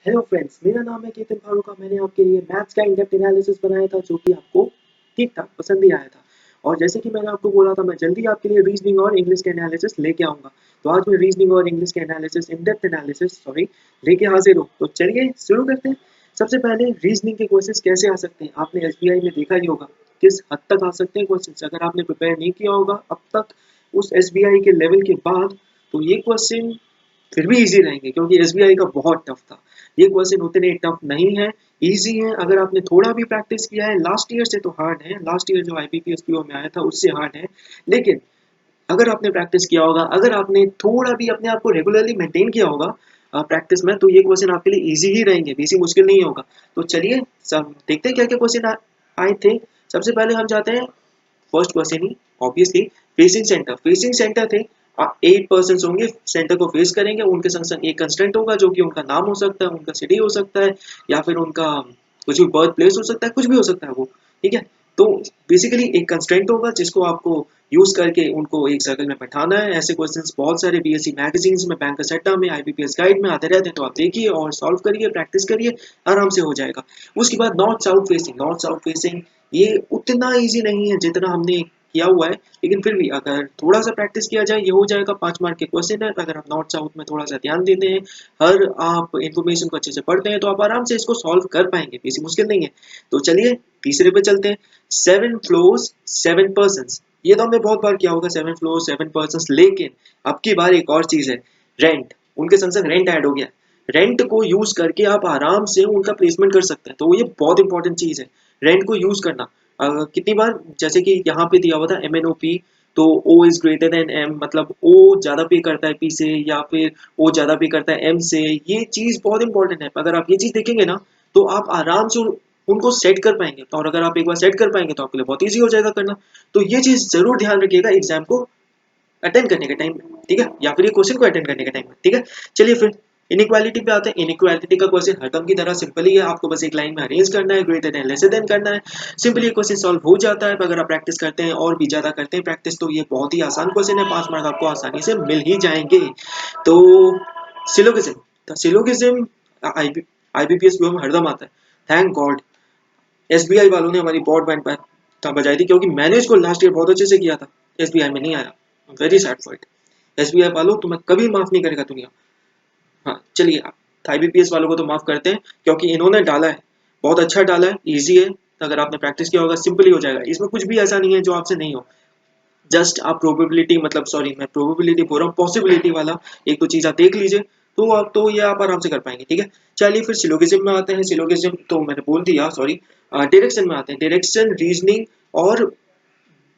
Hello friends, मेरा नाम है केतन फारूका। मैंने आपके लिए मैथ्स का इन-डेप्थ एनालिसिस बनाया था जो कि आपको ठीक-ठाक पसंद ही आया था। और जैसे कि मैंने आपको बोला था, मैं जल्दी आपके लिए रीजनिंग और इंग्लिश के एनालिसिस लेके आऊँगा। तो आज मैं रीजनिंग और इंग्लिश के एनालिसिस इन-डेप्थ एनालिसिस लेके हाज़िर हूँ। तो चलिए शुरू करते हैं। सबसे पहले रीजनिंग के क्वेश्चंस कैसे आ सकते हैं? आपने एसबीआई में देखा ही होगा, किस हद तक आ सकते हैं क्वेश्चंस। अगर आपने प्रिपेयर नहीं किया होगा अब तक उस एसबीआई के लेवल के बाद, तो ये क्वेश्चन फिर भी ईज़ी रहेंगे क्योंकि एसबीआई का बहुत टफ था। ये क्वेश्चन उतने टफ नहीं है, ईज़ी है। अगर आपने थोड़ा भी प्रैक्टिस किया है, लास्ट ईयर से तो हार्ड है, लास्ट ईयर जो आईबीपीएस पीओ में आया था उससे हार्ड है। लेकिन अगर आपने प्रैक्टिस किया होगा, अगर आपने थोड़ा भी अपने आप को रेगुलरली मेंटेन किया होगा प्रैक्टिस में, तो ये क्वेश्चन आपके लिए ईज़ी ही रहेंगे, बेसी मुश्किल नहीं होगा। तो चलिए सब देखते हैं क्या-क्या क्वेश्चन आए थे। सबसे पहले हम जाते हैं फर्स्ट क्वेश्चन ही ऑब्वियसली फेसिंग सेंटर थे। 8 पर्सन होंगे सेंटर को फेस करेंगे, उनके संग संग एक कंस्टेंट होगा जो कि उनका नाम हो सकता है, उनका सिटी हो सकता है, या फिर उनका कुछ भी बर्थ प्लेस हो सकता है, कुछ भी हो सकता है वो। ठीक है, तो बेसिकली एक कंस्टेंट होगा जिसको आपको यूज करके उनको एक सर्कल में बैठाना है। ऐसे क्वेश्चंस बहुत सारे बीएससी मैगजीन्स में, बैंकर्स अड्डा में, आईबीपीएस गाइड में आते रहते हैं, तो आप देखिए और सॉल्व करिए, प्रैक्टिस करिए, आराम से हो जाएगा। उसके बाद नॉर्थ साउथ फेसिंग ये उतना ईजी नहीं है जितना हमने किया हुआ है, लेकिन फिर भी अगर थोड़ा सा प्रैक्टिस किया जाए ये हो जाएगा। 5 मार्क के क्वेश्चन है। अगर आप नॉर्थ साउथ में थोड़ा सा ध्यान देते हैं, हर आप इन्फॉर्मेशन को अच्छे से पढ़ते हैं, तो आप आराम से इसको सॉल्व कर पाएंगे, बेसी मुश्किल नहीं है। तो चलिए तीसरे पे चलते हैं। 7 फ्लोर्स 7 पर्सन, ये तो हमने बहुत बार किया होगा, 7 फ्लोर 7 पर्सन। लेकिन अब की बार एक और चीज है, रेंट। उनके संग संग रेंट ऐड हो गया। रेंट को यूज करके आप आराम से उनका प्लेसमेंट कर सकते हैं, तो ये बहुत इंपॉर्टेंट चीज है, रेंट को यूज करना। कितनी बार, जैसे कि यहाँ पे दिया हुआ था MNOP, तो O is greater than M, मतलब O ज्यादा पे करता है P से, या फिर O ज्यादा पे करता है M से। ये चीज बहुत इंपॉर्टेंट है, अगर आप ये चीज देखेंगे ना, तो आप आराम से उनको सेट कर पाएंगे। और अगर आप एक बार सेट कर पाएंगे तो आपके लिए बहुत ईजी हो जाएगा करना। तो ये चीज जरूर ध्यान रखिएगा एग्जाम को अटेंड करने के टाइम में, ठीक है, या फिर ये क्वेश्चन को अटेंड करने के टाइम में, ठीक है। चलिए फिर इनइक्वालिटी पे आते हैं। इनइक्वालिटी का क्वेश्चन हरदम की तरह सिंपल ही है, आपको बस एक लाइन में अरेंज करना है, ग्रेटर देन लेसर देन करना है, सिंपली ये क्वेश्चन सॉल्व हो जाता है। अगर आप प्रैक्टिस करते हैं और भी ज्यादा करते हैं प्रैक्टिस, तो ये बहुत ही आसान क्वेश्चन है, 5 मार्क आपको आसानी से मिल ही जाएंगे। तो सिलोगिज्म, सिलोगिज्म आईबीपीएस में हरदम आता है, थैंक गॉड एसबीआई वालों ने हमारी बहुत बैंड बजाई थी, क्योंकि मैंने इसको लास्ट ईयर बहुत अच्छे से किया था, एसबीआई में नहीं आया। Very sad for it. SBI वालों तुम्हें कभी माफ नहीं करेगा दुनिया। हाँ चलिए, आईबीपीएस वालों को तो माफ करते हैं क्योंकि इन्होंने डाला है, बहुत अच्छा डाला है, इजी है। तो अगर आपने प्रैक्टिस किया होगा सिंपली हो जाएगा, इसमें कुछ भी ऐसा नहीं है जो आपसे नहीं हो। जस्ट आप प्रोबेबिलिटी, मतलब सॉरी मैं प्रोबेबिलिटी बोल रहा हूँ, पॉसिबिलिटी वाला एक दो चीज आप देख लीजिए, तो आप तो ये आप आराम से कर पाएंगे, ठीक है। चलिए फिर सिलोगिज्म में आते हैं। सिलोगिज्म तो मैंने बोल दिया, सॉरी। डायरेक्शन में आते हैं। डायरेक्शन, रीजनिंग और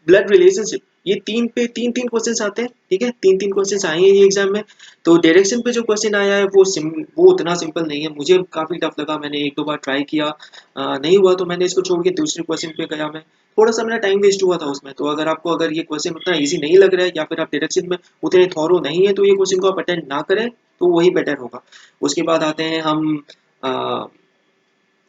ब्लड रिलेशनशिप, ये तीन पे तीन तीन क्वेश्चंस आते हैं, ठीक है, तीन तीन क्वेश्चंस आए हैं ये एग्जाम में। तो डायरेक्शन पे जो क्वेश्चन आया है वो उतना सिंपल नहीं है, मुझे काफी टफ लगा। मैंने एक दो बार ट्राई किया, नहीं हुआ तो मैंने इसको छोड़ के दूसरे क्वेश्चन पे गया मैं। थोड़ा सा मेरा टाइम वेस्ट हुआ था उसमें। तो अगर आपको अगर ये क्वेश्चन उतना इजी नहीं लग रहा है, या फिर आप डायरेक्शन में उतने थॉरो नहीं है, तो ये क्वेश्चन को आप अटेंड ना करें, तो वही बेटर होगा। उसके बाद आते हैं हम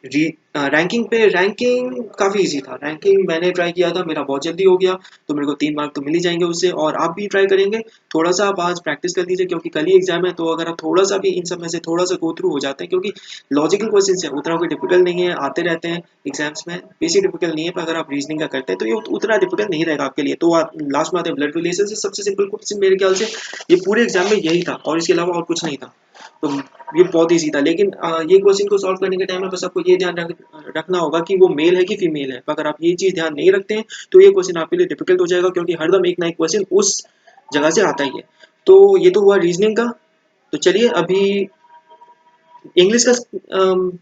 रैंकिंग पे। रैंकिंग काफ़ी इजी था, रैंकिंग मैंने ट्राई किया था, मेरा बहुत जल्दी हो गया, तो मेरे को 3 मार्क तो मिल ही जाएंगे उससे। और आप भी ट्राई करेंगे, थोड़ा सा आप आज प्रैक्टिस कर लीजिए क्योंकि कल ही एग्जाम है। तो अगर आप थोड़ा सा भी इन सब में से थोड़ा सा गो थ्रू हो जाते हैं, क्योंकि लॉजिकल क्वेश्चन है, उतना कोई डिफिकल्ट नहीं है, आते रहते हैं एग्जाम्स में, बेसी डिफिकल्ट नहीं है। पर अगर आप रीजनिंग का करते हैं तो ये उतना डिफिकल्ट नहीं रहेगा आपके लिए। तो आप लास्ट में आते हैं ब्लड रिलेशन से, सबसे सिंपल क्वेश्चन मेरे ख्याल से ये पूरे एग्जाम में यही था, और इसके अलावा और कुछ नहीं था। तो ये बहुत ईजी था। लेकिन ये क्वेश्चन को सॉल्व करने के टाइम में बस आपको ये ध्यान रखना होगा कि वो मेल है कि फीमेल है। अगर आप ये चीज ध्यान नहीं रखते हैं तो ये क्वेश्चन आपके लिए डिफिकल्ट हो जाएगा, क्योंकि हरदम एक ना एक क्वेश्चन उस जगह से आता ही है। तो ये तो हुआ रीजनिंग का। तो चलिए अभी इंग्लिश का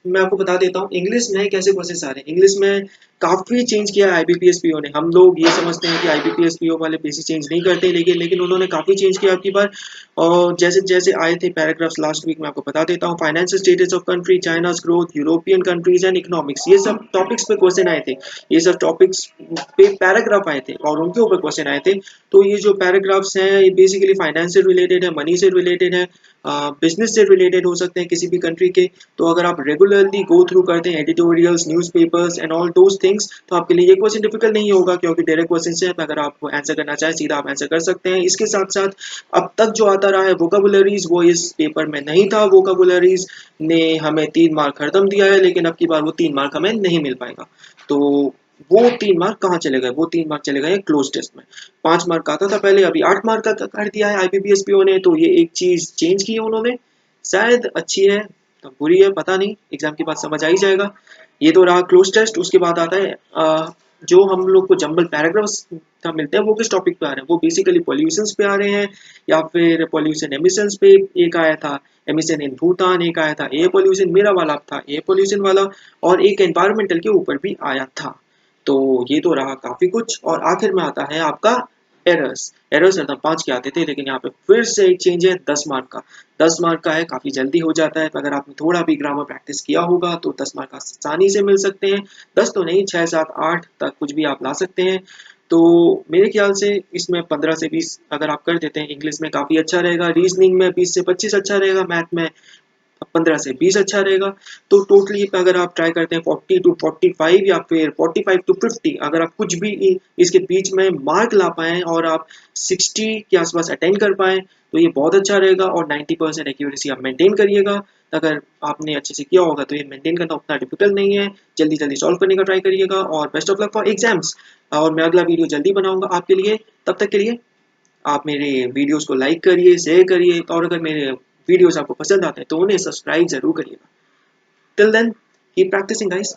मैं आपको बता देता हूँ इंग्लिश में कैसे क्वेश्चन आ रहे हैं। इंग्लिश में काफी चेंज किया है आईबीपीएस पीओ ने। हम लोग ये समझते हैं कि आईबीपीएस पीओ वाले बेसिक चेंज नहीं करते, लेकिन उन्होंने काफी चेंज किया आपकी बार। और जैसे जैसे आए थे पैराग्राफ्स लास्ट वीक में, आपको बता देता हूँ। Financial status of country, China's growth, European countries and economics, ये सब टॉपिक्स पे क्वेश्चन आए थे। ये सब टॉपिक्स पे पैराग्राफ आए थे और उनके ऊपर क्वेश्चन आए थे। तो ये जो पैराग्राफ्स हैं ये बेसिकली फाइनेंस से रिलेटेड है, मनी से रिलेटेड है, बिजनेस से रिलेटेड हो सकते हैं, किसी भी कंट्री के। तो अगर आप रेगुलरली गो थ्रू करते हैं editorials, newspapers and all those things, तो आपके लिए ये क्वेश्चन डिफिकल्ट नहीं होगा, क्योंकि डायरेक्ट क्वेश्चन है। अगर आप आंसर करना चाहें सीधा आप आंसर कर सकते हैं। इसके साथ साथ अब तक जो आता रहा है वोकाबुलरीज, वो इस पेपर में नहीं था। वोकाबुलरीज ने हमें 3 मार्क हरदम दिया है, लेकिन अब की बार वो 3 मार्क हमें नहीं मिल पाएगा। तो वो 3 मार्क कहाँ चले गए? वो 3 मार्क चले गए क्लोज टेस्ट में। 5 मार्क आता था पहले, अभी 8 मार्क का कर दिया है IBPSPO ने। तो ये एक चीज चेंज की है उन्होंने, शायद अच्छी है तो बुरी है पता नहीं, एग्जाम के बाद समझ आ ही जाएगा। ये तो रहा क्लोज टेस्ट। उसके बाद आता है जो हम लोग को जंबल पैराग्राफ्स मिलते हैं, वो किस टॉपिक पे आ रहे हैं? वो बेसिकली पॉल्यूशंस पे आ रहे हैं, या फिर पॉल्यूशन एमिशंस पे एक आया था, एमिशन इन भूटान एक आया था, एयर पॉल्यूशन मेरा वाला था, एयर पॉल्यूशन वाला, और एक एनवायरमेंटल के ऊपर भी आया था। तो ये तो रहा काफी कुछ। और आखिर में आता है आपका एरर्स। एरर्स हरदम 5 के आते थे, लेकिन यहाँ पे फिर से एक चेंज है 10 मार्क का। 10 मार्क का है, काफी जल्दी हो जाता है। अगर आपने थोड़ा भी ग्रामर प्रैक्टिस किया होगा तो 10 मार्क आसानी से मिल सकते हैं। 10 तो नहीं, 6, 7, 8 तक कुछ भी आप ला सकते हैं। तो मेरे ख्याल से इसमें 15 से 20 अगर आप कर देते हैं, इंग्लिश में काफी अच्छा रहेगा, रीजनिंग में 20 से 25 अच्छा रहेगा, मैथ में 15 से 20 अच्छा रहेगा। तो टोटली अगर आप ट्राई करते हैं 40 टू 45 या फिर 45 टू 50, अगर आप कुछ भी इसके बीच में मार्क ला पाएँ और आप 60 के आसपास अटेंड कर पाएँ, तो ये बहुत अच्छा रहेगा। और 90% एक्यूरेसी आप मेंटेन करिएगा। अगर आपने अच्छे से किया होगा तो ये मेंटेन करना उतना डिफिकल्ट नहीं है। जल्दी जल्दी सॉल्व करने का ट्राई करिएगा, और best of luck for exams. और मैं अगला वीडियो जल्दी बनाऊंगा आपके लिए। तब तक के लिए आप मेरे वीडियोस को लाइक करिए, शेयर करिए, और अगर मेरे वीडियोस आपको पसंद आते हैं तो उन्हें सब्सक्राइब जरूर करिएगा। Till then keep practising guys.